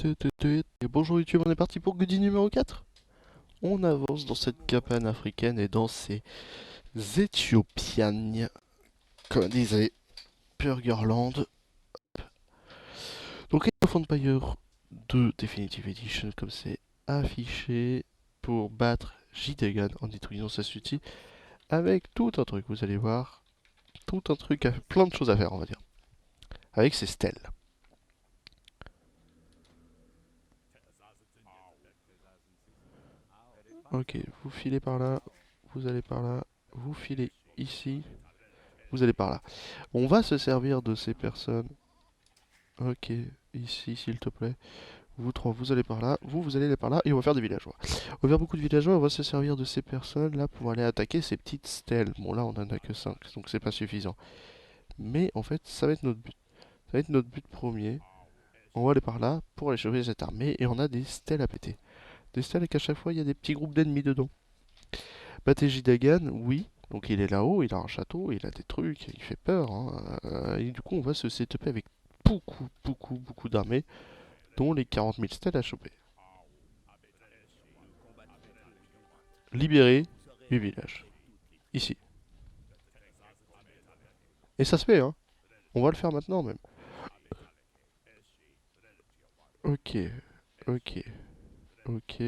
Et bonjour YouTube, on est parti pour Goodie numéro 4. On avance dans cette cabane africaine et dans ces Éthiopiennes, comme disait Burgerland. Donc Age of Empires 2 Definitive Edition, comme c'est affiché, pour battre Jidegan en détruisant sa sutie, avec tout un truc, vous allez voir, tout un truc, plein de choses à faire on va dire, avec ses stèles. Ok, vous filez par là, vous allez par là, vous filez ici, vous allez par là. On va se servir de ces personnes. Ok, ici s'il te plaît. Vous trois, vous allez par là, vous allez par là, et on va faire des villageois. On va faire beaucoup de villageois, on va se servir de ces personnes là pour aller attaquer ces petites stèles. Bon là on en a que 5, donc c'est pas suffisant. Mais en fait, ça va être notre but. Ça va être notre but premier. On va aller par là pour aller choper cette armée, et on a des stèles à péter. Des stèles et qu'à chaque fois il y a des petits groupes d'ennemis dedans. Bateji Dagan, oui. Donc il est là-haut, il a un château, il a des trucs, il fait peur, hein. Et du coup on va se setuper avec beaucoup d'armées, dont les 40 000 stèles à choper. Libérer 8 villages. Ici. Et ça se fait, hein. On va le faire maintenant même. Ok, ok, ok,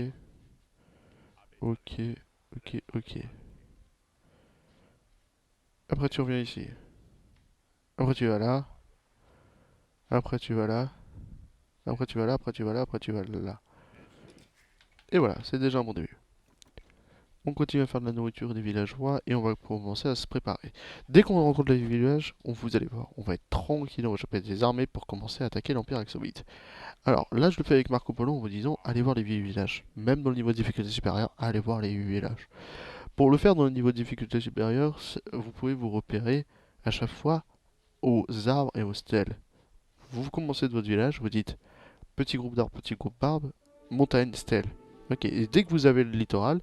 ok, ok. Après tu reviens ici. Après tu vas là. Après tu vas là. Après tu vas là, après tu vas là, après tu vas là. Et voilà, c'est déjà un bon début. On continue à faire de la nourriture des villageois et on va commencer à se préparer. Dès qu'on rencontre les villages, vous allez voir, on va être tranquille, on va choper des armées pour commencer à attaquer l'Empire Axomite. Alors là, je le fais avec Marco Polo en vous disant, allez voir les 8 villages. Même dans le niveau de difficulté supérieur, allez voir les 8 villages. Pour le faire dans le niveau de difficulté supérieur, vous pouvez vous repérer à chaque fois aux arbres et aux stèles. Vous commencez de votre village, vous dites petit groupe d'arbres, petit groupe d'arbres, montagne, stèle. Ok, et dès que vous avez le littoral,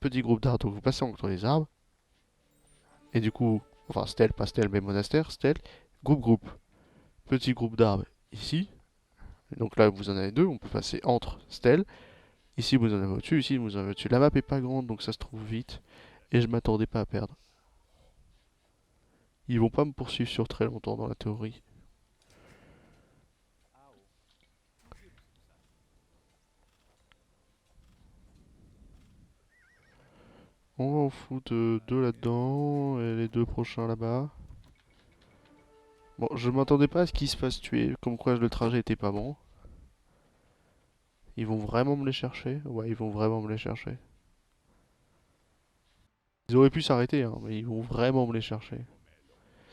petit groupe d'arbres, donc vous passez entre les arbres, et du coup, enfin stèle, pas stèle, mais monastère, stèle, groupe, petit groupe d'arbres ici. Donc là, vous en avez deux, on peut passer entre stèles. Ici, vous en avez au-dessus, ici, vous en avez au-dessus. La map est pas grande, donc ça se trouve vite, et je m'attendais pas à perdre. Ils vont pas me poursuivre sur très longtemps dans la théorie. On va en foutre deux là-dedans, et les deux prochains là-bas. Bon, je m'attendais pas à ce qu'ils se fassent tuer, comme quoi le trajet était pas bon. Ils vont vraiment me les chercher? Ouais, ils vont vraiment me les chercher. Ils auraient pu s'arrêter, hein, mais ils vont vraiment me les chercher.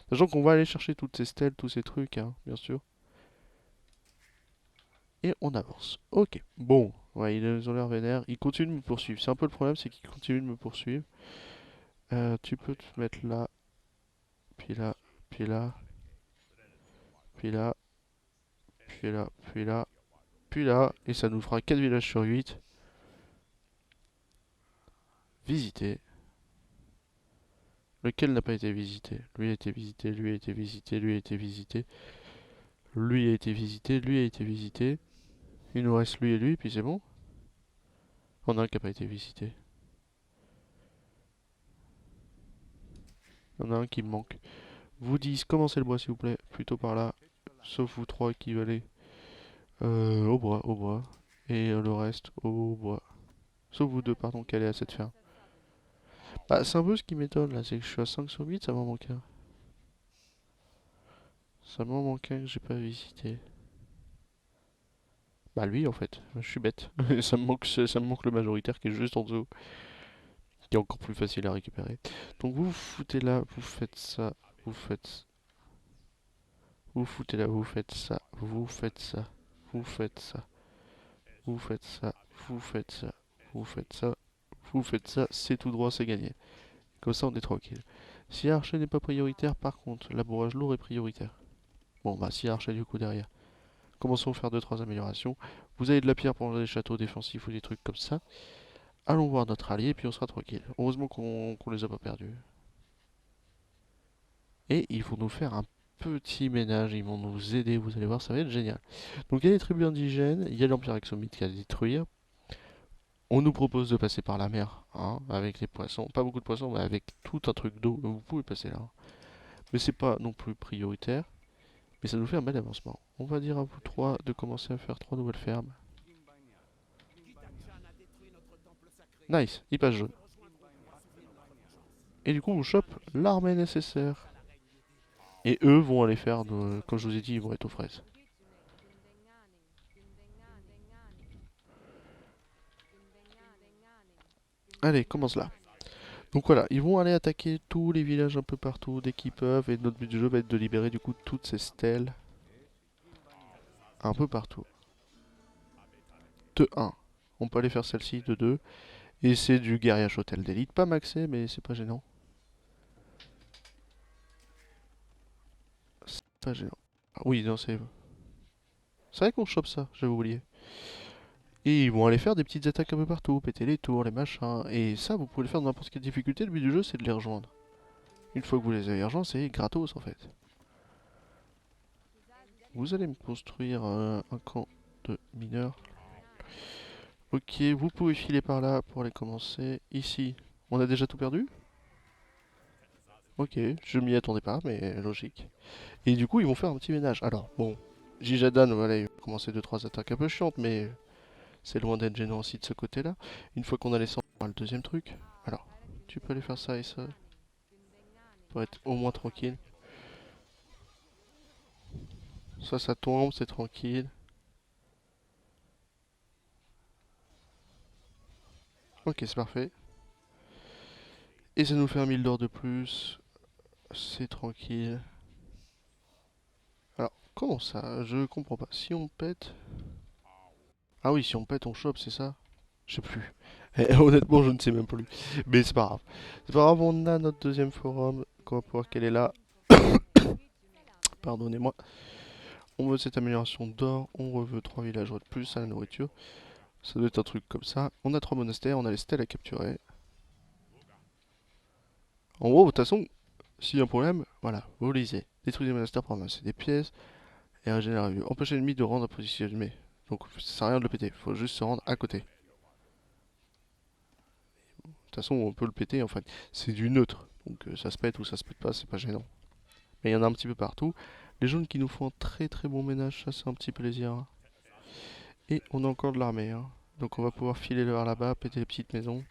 Sachant qu'on va aller chercher toutes ces stèles, tous ces trucs, hein, bien sûr. Et on avance. Ok, bon. Ouais, ils ont l'air vénères. Ils continuent de me poursuivre. C'est un peu le problème, c'est qu'ils continuent de me poursuivre. Tu peux te mettre là, puis là, puis là, puis là, puis là, puis là, puis là. Et ça nous fera 4 villages sur 8. Visiter. Lequel n'a pas été visité? Lui a été visité, lui a été visité, lui a été visité. Lui a été visité, lui a été visité. Il nous reste lui et lui, puis c'est bon. On a un qui n'a pas été visité. Il y en a un qui me manque. Vous dites, commencez le bois s'il vous plaît. Plutôt par là. Sauf vous trois qui veulent aller au bois, au bois. Et le reste au bois. Sauf vous deux, pardon, qui allez à cette ferme. Bah, c'est un peu ce qui m'étonne là, c'est que je suis à 5 sur 8, ça m'en manque un. Ça m'en manque un que j'ai pas visité. Bah lui en fait, je suis bête. Ça me manque le majoritaire qui est juste en dessous, qui est encore plus facile à récupérer. Donc vous vous foutez là, vous faites ça, vous faites, vous foutez là, vous faites ça, vous faites ça, vous faites ça, vous faites ça, vous faites ça, vous faites ça, vous faites ça, c'est tout droit, c'est gagné. Comme ça on est tranquille. Si archer n'est pas prioritaire, par contre, labourage lourd est prioritaire. Bon bah si archer du coup derrière. Commençons à faire deux trois améliorations. Vous avez de la pierre pour les châteaux défensifs ou des trucs comme ça. Allons voir notre allié et puis on sera tranquille. Heureusement qu'on les a pas perdus. Et ils vont nous faire un petits ménages, ils vont nous aider, vous allez voir, ça va être génial. Donc il y a les tribus indigènes, il y a l'Empire Axomite qui a à détruire. On nous propose de passer par la mer, hein, avec les poissons. Pas beaucoup de poissons, mais avec tout un truc d'eau, vous pouvez passer là. Mais c'est pas non plus prioritaire. Mais ça nous fait un bel avancement. On va dire à vous trois de commencer à faire 3 nouvelles fermes. Nice, il passe jaune. Et du coup, on chope l'armée nécessaire. Et eux vont aller faire, comme je vous ai dit, ils vont être aux fraises. Allez, commence là. Donc voilà, ils vont aller attaquer tous les villages un peu partout dès qu'ils peuvent. Et notre but du jeu va être de libérer du coup toutes ces stèles un peu partout. De 1. On peut aller faire celle-ci de 2. Et c'est du guerrier hôtel d'élite. Pas maxé, mais c'est pas gênant. C'est pas gênant. Ah oui, non, c'est... C'est vrai qu'on chope ça, j'avais oublié. Et ils vont aller faire des petites attaques un peu partout, péter les tours, les machins. Et ça, vous pouvez le faire dans n'importe quelle difficulté. Le but du jeu, c'est de les rejoindre. Une fois que vous les avez rejoints, c'est gratos en fait. Vous allez me construire un camp de mineurs. Ok, vous pouvez filer par là pour aller commencer. Ici, on a déjà tout perdu? Ok, je m'y attendais pas, mais logique. Et du coup, ils vont faire un petit ménage. Alors, bon, Jijadan, voilà, il va commencer 2-3 attaques un peu chiantes, mais c'est loin d'être gênant aussi de ce côté-là. Une fois qu'on a les 100, on aura le deuxième truc. Alors, tu peux aller faire ça et ça, pour être au moins tranquille. Ça tombe, c'est tranquille. Ok, c'est parfait. Et ça nous fait un 1000 d'or de plus. C'est tranquille. Alors, comment ça? Je comprends pas. Si on pète... Ah oui, si on pète, on chope, c'est ça? Je sais plus. Honnêtement, je ne sais même plus. Mais c'est pas grave. C'est pas grave, on a notre deuxième forum qu'on va pouvoir caler là. Pardonnez-moi. On veut cette amélioration d'or. On veut 3 villageois de plus à la nourriture. Ça doit être un truc comme ça. On a 3 monastères, on a les stèles à capturer. En gros, de toute façon, s'il y a un problème, voilà, vous lisez. Détruisez les monastères pour ramasser des pièces et régénérer la vue. Empêcher l'ennemi de rendre un positionnement. Donc ça sert à rien de le péter, faut juste se rendre à côté. De toute façon, on peut le péter en fait. C'est du neutre. Donc ça se pète ou ça se pète pas, c'est pas gênant. Mais il y en a un petit peu partout. Les jaunes qui nous font un très très bon ménage, ça c'est un petit plaisir, hein. Et on a encore de l'armée, hein. Donc on va pouvoir filer vers là-bas, péter les petites maisons,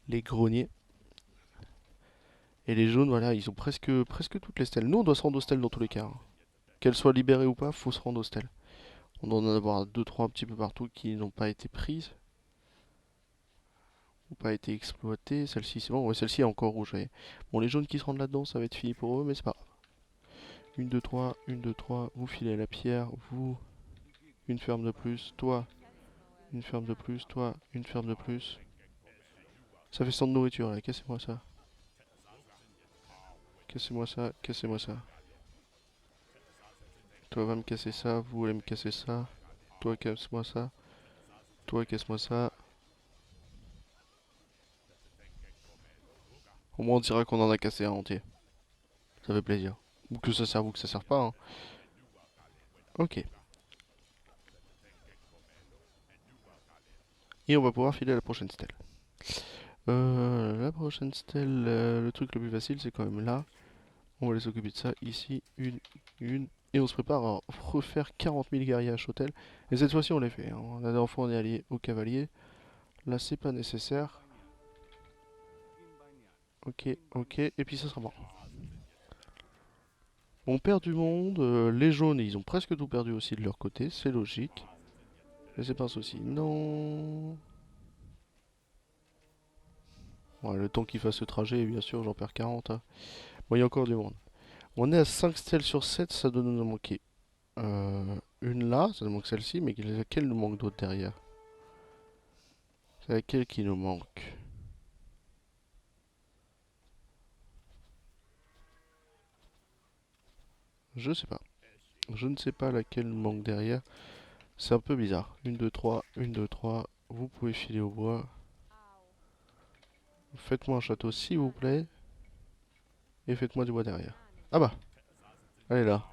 les greniers. Et les jaunes, voilà, ils ont presque toutes les stèles. Nous, on doit se rendre aux stèles dans tous les cas, hein. Qu'elles soient libérées ou pas, faut se rendre aux stèles. On doit en avoir deux trois un petit peu partout qui n'ont pas été prises ou pas été exploitées. Celle-ci, c'est bon. Ouais, celle-ci est encore rouge, vous voyez. Bon, les jaunes qui se rendent là-dedans, ça va être fini pour eux, mais c'est pas grave. Une, deux, trois, une, deux, trois. Vous filez la pierre, vous, une ferme de plus, toi, une ferme de plus, toi, une ferme de plus. Ça fait 100 de nourriture là, cassez-moi ça. Cassez-moi ça, cassez-moi ça. Toi va me casser ça, vous allez me casser ça. Toi casse-moi ça. Toi casse-moi ça. Au moins on dira qu'on en a cassé un entier. Ça fait plaisir. Ou que ça serve ou que ça serve pas, hein. Ok. Et on va pouvoir filer à la prochaine stèle. La prochaine stèle, le truc le plus facile c'est quand même là. On va aller s'occuper de ça. Ici, une. Et on se prépare à refaire 40 000 guerriers à Chotel. Et cette fois-ci on les fait, hein. La dernière fois on est allé au cavalier. Là c'est pas nécessaire. Ok, ok. Et puis ça sera bon. On perd du monde. Les jaunes, ils ont presque tout perdu aussi de leur côté. C'est logique. Mais c'est pas un souci. Non. Ouais, le temps qu'il fasse ce trajet, bien sûr, j'en perds 40, hein. Bon, il y a encore du monde. On est à 5 stèles sur 7, ça doit nous en manquer. Une là, ça nous manque celle-ci, mais laquelle nous manque d'autres derrière? C'est laquelle qui nous manque? Je sais pas. Je ne sais pas laquelle nous manque derrière. C'est un peu bizarre. Une, deux, trois, une, deux, trois. Vous pouvez filer au bois. Faites-moi un château s'il vous plaît. Et faites-moi du bois derrière. Ah bah, Elle est là.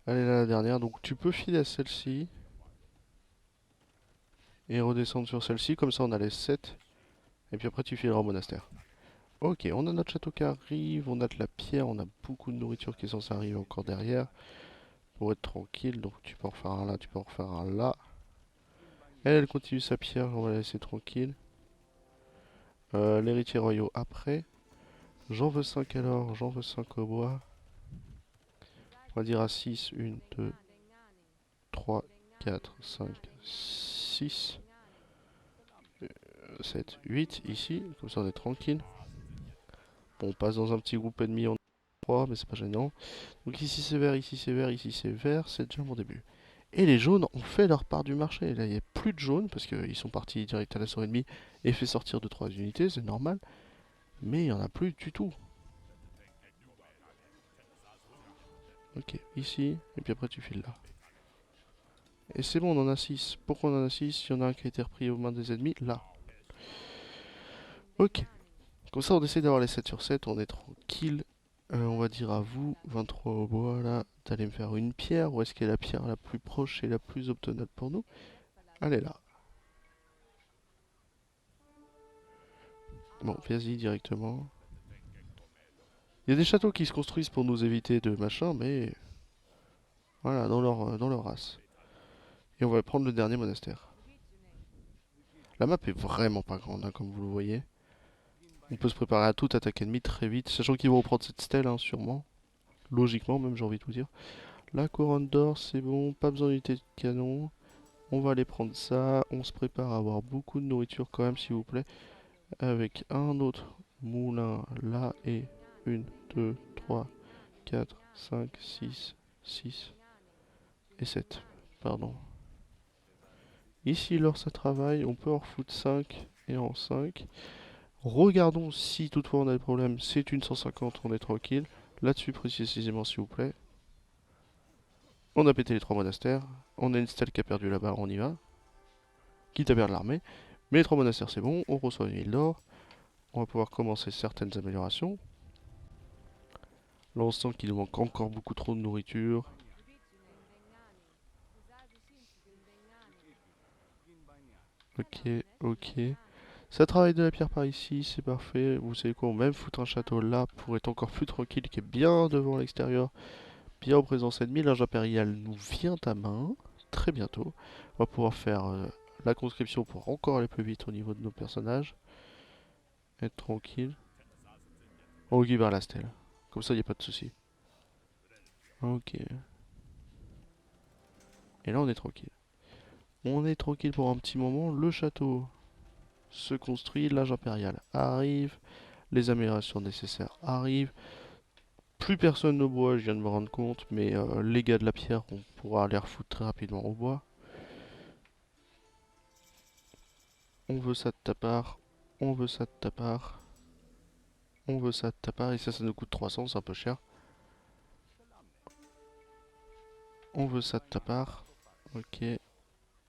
Elle est là la dernière. Donc tu peux filer à celle-ci. Et redescendre sur celle-ci. Comme ça on a les 7. Et puis après tu fileras au monastère. Ok, on a notre château qui arrive. On a de la pierre. On a beaucoup de nourriture qui est censée arriver encore derrière. Pour être tranquille. Donc tu peux en refaire un là. Tu peux en refaire un là. Elle continue sa pierre. On va la laisser tranquille. L'héritier royaux après. J'en veux 5 alors. J'en veux 5 au bois. On va dire à 6. 1, 2, 3, 4, 5, 6, 7, 8 ici, comme ça on est tranquille. Bon, on passe dans un petit groupe ennemi, on est 3, mais c'est pas gênant. Donc ici c'est vert, ici c'est vert, ici c'est vert, c'est déjà mon début. Et les jaunes ont fait leur part du marché. Là il n'y a plus de jaunes parce qu'ils sont partis direct à l'assaut ennemi et fait sortir 2-3 unités, c'est normal. Mais il n'y en a plus du tout. Ok, ici, et puis après tu files là. Et c'est bon, on en a 6. Pourquoi on en a 6? Il y en a un qui a été repris aux mains des ennemis, là. Ok. Comme ça, on essaie d'avoir les 7 sur 7, on est tranquille. On va dire à vous, 23 au bois, là, d'aller me faire une pierre. Où est-ce qu'est la pierre la plus proche et la plus obtenable pour nous? Elle est là. Bon, vas-y directement. Il y a des châteaux qui se construisent pour nous éviter de machin, mais voilà, dans leur race. Et on va prendre le dernier monastère. La map est vraiment pas grande, hein, comme vous le voyez. On peut se préparer à toute attaque ennemie très vite, sachant qu'ils vont reprendre cette stèle, hein, sûrement. Logiquement, même, j'ai envie de vous dire. La couronne d'or, c'est bon, pas besoin d'unité de canon. On va aller prendre ça. On se prépare à avoir beaucoup de nourriture quand même, s'il vous plaît. Avec un autre moulin là et 1, 2, 3, 4, 5, 6, 6 et 7. Pardon. Ici, l'or, ça travaille. On peut en refoutre 5 et en 5. Regardons si toutefois on a des problèmes. C'est une 150, on est tranquille. Là-dessus précisément, s'il vous plaît. On a pété les 3 monastères. On a une stèle qui a perdu là-bas, on y va. Quitte à perdre l'armée. Mais les 3 monastères, c'est bon. On reçoit une île d'or. On va pouvoir commencer certaines améliorations. Là, on sent qu'il nous manque encore beaucoup trop de nourriture. Ok, ok. Ça travaille de la pierre par ici, c'est parfait. Vous savez quoi, on va même foutre un château là pour être encore plus tranquille, qui est bien devant l'extérieur, bien en présence ennemie. L'âge impérial nous vient à main, très bientôt. On va pouvoir faire la conscription pour encore aller plus vite au niveau de nos personnages. Être tranquille. On récupère la stèle. Comme ça, il n'y a pas de souci. Ok. Et là, on est tranquille. On est tranquille pour un petit moment. Le château se construit, l'âge impérial arrive, les améliorations nécessaires arrivent. Plus personne ne boit, je viens de me rendre compte, mais les gars de la pierre, on pourra les refoutre très rapidement au bois. On veut ça de ta part, on veut ça de ta part, on veut ça de ta part, et ça nous coûte 300, c'est un peu cher. On veut ça de ta part, ok.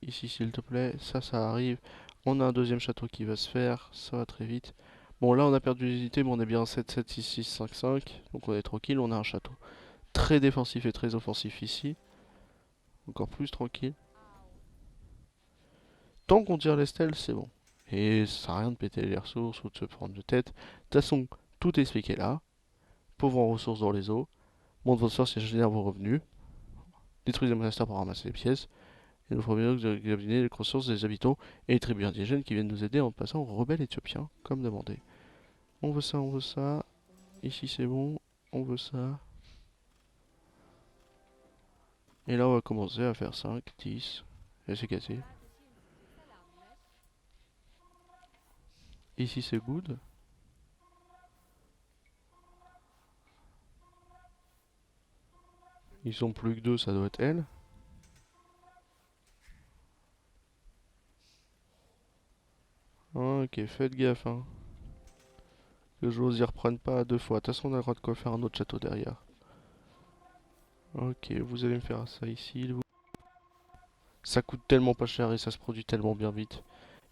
Ici s'il te plaît, ça arrive. On a un deuxième château qui va se faire, ça va très vite. Bon là on a perdu des unités mais on est bien 7, 7, 6, 6, 5, 5. Donc on est tranquille, on a un château très défensif et très offensif ici. Encore plus tranquille. Tant qu'on tire les stèles, c'est bon. Et ça sert à rien de péter les ressources ou de se prendre de tête. De toute façon, tout est expliqué là. Pauvres en ressources dans les eaux. Monte votre force et génère vos revenus. Détruisez le monastère pour ramasser les pièces. Et nous ferons examiner les consciences des habitants et les tribus indigènes qui viennent nous aider en passant aux rebelles éthiopiens, comme demandé. On veut ça, on veut ça. Ici c'est bon. On veut ça. Et là on va commencer à faire 5, 10. Et c'est cassé. Ici c'est good. Ils sont plus que deux, ça doit être elle. Ok, faites gaffe, hein. Que je y reprenne pas deux fois. De toute façon, on a le droit de quoi faire un autre château derrière. Ok, vous allez me faire ça ici. Ça coûte tellement pas cher et ça se produit tellement bien vite.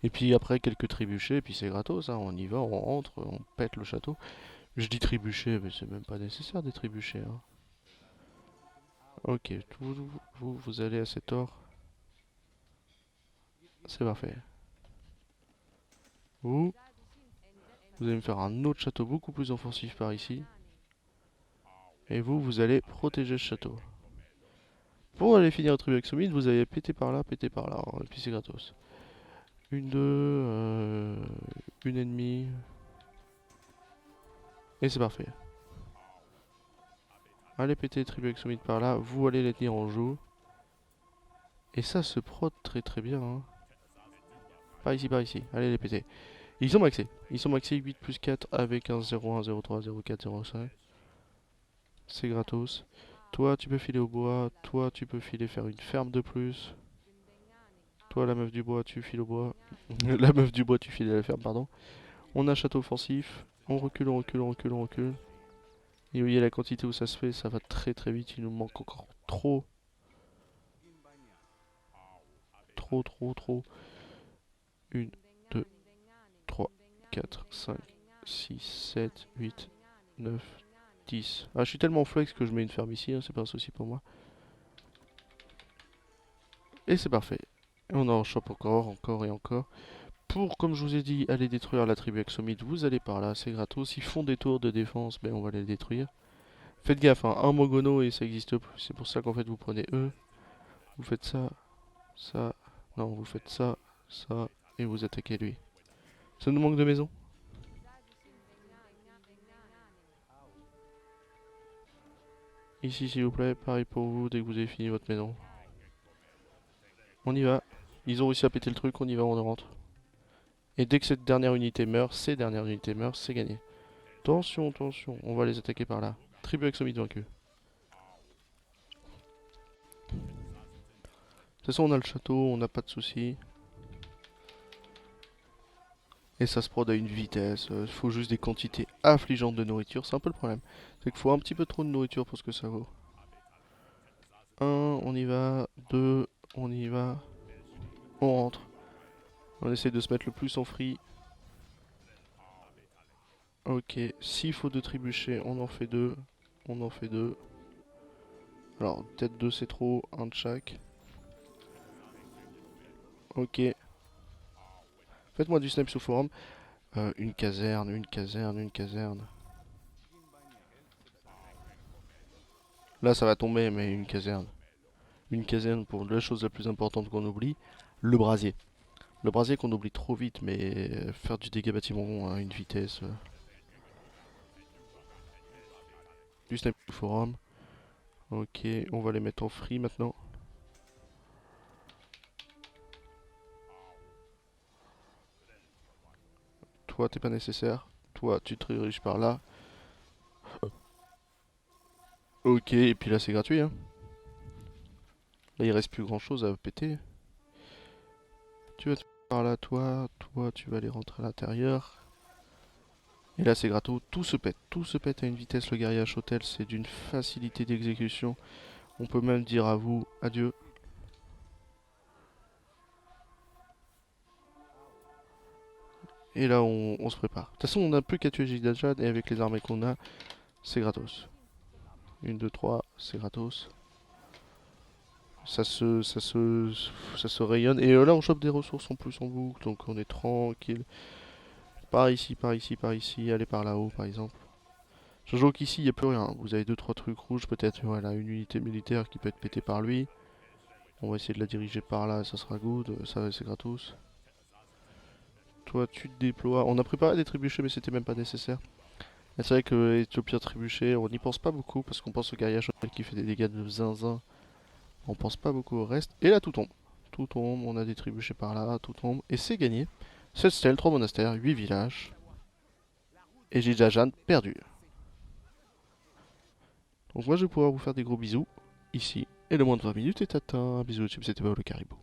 Et puis après, quelques trébuchets, et puis c'est gratos, hein. On y va, on rentre, on pète le château. Je dis trébuchets, mais c'est même pas nécessaire des trébuchets, hein. Ok, vous allez à cet or. C'est parfait. Vous, vous allez me faire un autre château beaucoup plus offensif par ici. Et vous allez protéger ce château. Pour aller finir le truc avec Summit, vous allez péter par là, hein, et puis c'est gratos. Une, deux, une ennemie. Et c'est parfait. Allez péter les tribus avec Summit par là, vous allez les tenir en joue. Et ça se prod très très bien. Hein. Par ici, par ici. Allez les péter. Ils sont maxés. Ils sont maxés 8 plus 4 avec un 0, 1, 0, 3, 0, 4, 0, 5. C'est gratos. Toi, tu peux filer au bois. Toi, tu peux filer faire une ferme de plus. Toi, la meuf du bois, tu files au bois. La meuf du bois, tu files à la ferme, pardon. On a un château offensif. On recule, on recule, on recule, on recule. Et vous voyez la quantité où ça se fait, ça va très très vite. Il nous manque encore trop. Trop, trop, trop. 1, 2, 3, 4, 5, 6, 7, 8, 9, 10. Ah, je suis tellement flex que je mets une ferme ici, hein, c'est pas un souci pour moi. Et c'est parfait. Et on en chope encore, encore et encore. Pour, comme je vous ai dit, aller détruire la tribu Exomite, vous allez par là, c'est gratos. Ils font des tours de défense, ben on va les détruire. Faites gaffe, hein, un Mogono et ça existe plus. C'est pour ça qu'en fait vous prenez eux. Vous faites ça, ça, non, vous faites ça, ça, et vous attaquez lui. Ça nous manque de maison? Ici s'il vous plaît, pareil pour vous dès que vous avez fini votre maison. On y va. Ils ont réussi à péter le truc, on y va, on rentre. Et dès que cette dernière unité meurt, ces dernières unités meurent, c'est gagné. Attention, attention, on va les attaquer par là. Tribu Exomite vaincu. De toute façon on a le château, on n'a pas de soucis. Et ça se prod à une vitesse, il faut juste des quantités affligeantes de nourriture, c'est un peu le problème. C'est qu'il faut un petit peu trop de nourriture pour ce que ça vaut. 1, on y va. 2, on y va. On rentre. On essaie de se mettre le plus en free. Ok, s'il faut 2 trébuchets, on en fait 2. On en fait 2. Alors, peut-être 2 c'est trop, un de chaque. Ok. Faites-moi du snipe sous forum. Une caserne, une caserne, une caserne. Là, ça va tomber, mais une caserne. Une caserne pour la chose la plus importante qu'on oublie, le brasier. Le brasier qu'on oublie trop vite, mais faire du dégât bâtiment à une vitesse. Du snipe sous forum. Ok, on va les mettre en free maintenant. Toi, t'es pas nécessaire. Toi, tu te diriges par là. Ok, et puis là, c'est gratuit. Hein. Là, il reste plus grand chose à péter. Tu vas te par là, toi. Toi, tu vas aller rentrer à l'intérieur. Et là, c'est gratos. Tout se pète. Tout se pète à une vitesse. Le guerrier H-Hotel, c'est d'une facilité d'exécution. On peut même dire à vous adieu. Et là, on se prépare. De toute façon, on n'a plus qu'à tuer Gidajad. Et avec les armées qu'on a, c'est gratos. 1, 2, 3, c'est gratos. Ça se rayonne. Et là, on chope des ressources en plus en boucle. Donc, on est tranquille. Par ici, par ici, par ici. Allez par là-haut, par exemple. Sachant qu'ici, il n'y a plus rien. Vous avez 2-3 trucs rouges, peut-être. Voilà, une unité militaire qui peut être pétée par lui. On va essayer de la diriger par là, ça sera good. Ça, c'est gratos. Toi, tu te déploies. On a préparé des trébuchets, mais c'était même pas nécessaire. Et c'est vrai que Ethiopia trébuchet, on n'y pense pas beaucoup parce qu'on pense au guerrier qui fait des dégâts de zinzin. On pense pas beaucoup au reste. Et là, tout tombe. Tout tombe, on a des trébuchets par là, tout tombe. Et c'est gagné. 7 stèles, 3 monastères, 8 villages. Et j'ai déjà Jeanne perdu. Donc moi, je vais pouvoir vous faire des gros bisous ici. Et le moins de 20 minutes est atteint. Bisous, c'était Paolo Caribou.